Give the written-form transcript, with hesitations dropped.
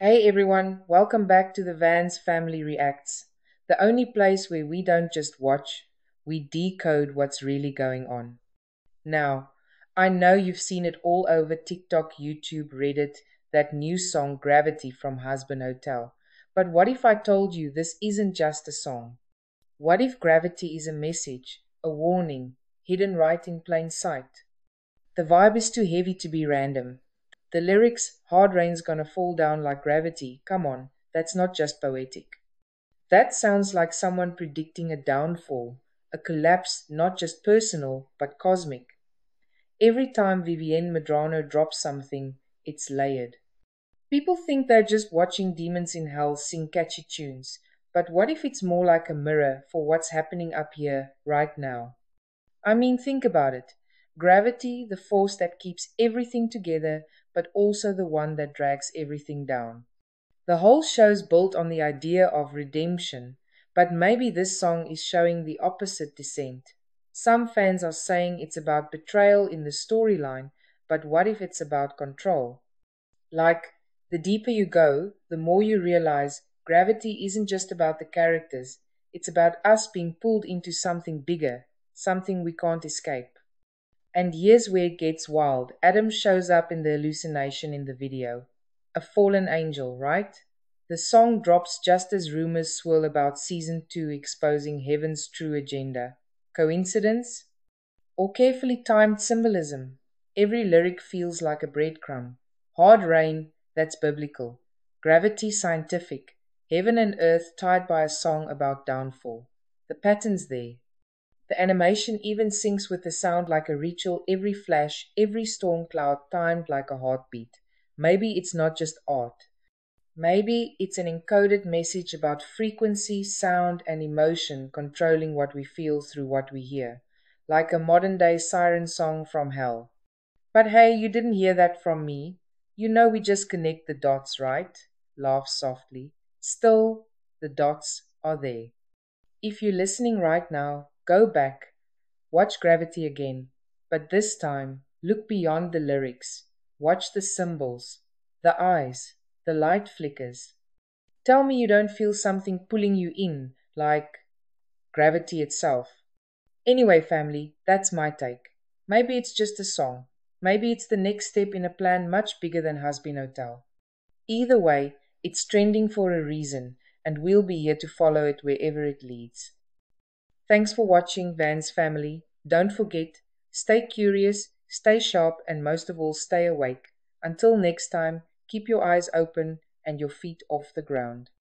Hey everyone, welcome back to the Vans Family Reacts, the only place where we don't just watch, we decode what's really going on. Now, I know you've seen it all over TikTok, YouTube, Reddit, that new song Gravity from Husband Hotel. But what if I told you this isn't just a song? What if gravity is a message, a warning, hidden right in plain sight? The vibe is too heavy to be random. The lyrics, hard rain's gonna fall down like gravity, come on, that's not just poetic. That sounds like someone predicting a downfall, a collapse not just personal, but cosmic. Every time Vivienne Medrano drops something, it's layered. People think they're just watching demons in hell sing catchy tunes, but what if it's more like a mirror for what's happening up here, right now? I mean, think about it. Gravity, the force that keeps everything together, but also the one that drags everything down. The whole show's built on the idea of redemption, but maybe this song is showing the opposite descent. Some fans are saying it's about betrayal in the storyline, but what if it's about control? Like, the deeper you go, the more you realize gravity isn't just about the characters, it's about us being pulled into something bigger, something we can't escape. And here's where it gets wild. Adam shows up in the hallucination in the video. A fallen angel, right? The song drops just as rumors swirl about season 2 exposing heaven's true agenda. Coincidence? Or carefully timed symbolism? Every lyric feels like a breadcrumb. Hard rain, that's biblical. Gravity, scientific. Heaven and earth tied by a song about downfall. The pattern's there. The animation even syncs with the sound like a ritual, every flash, every storm cloud timed like a heartbeat. Maybe it's not just art. Maybe it's an encoded message about frequency, sound, and emotion controlling what we feel through what we hear, like a modern day siren song from hell. But hey, you didn't hear that from me. You know we just connect the dots, right? Laugh softly. Still, the dots are there. If you're listening right now, go back, watch Gravity again, but this time look beyond the lyrics. Watch the symbols, the eyes, the light flickers. Tell me you don't feel something pulling you in, like gravity itself. Anyway, family, that's my take. Maybe it's just a song. Maybe it's the next step in a plan much bigger than Husband Hotel. Either way, it's trending for a reason, and we'll be here to follow it wherever it leads. Thanks for watching, Vans family. Don't forget, stay curious, stay sharp, and most of all, stay awake. Until next time, keep your eyes open and your feet off the ground.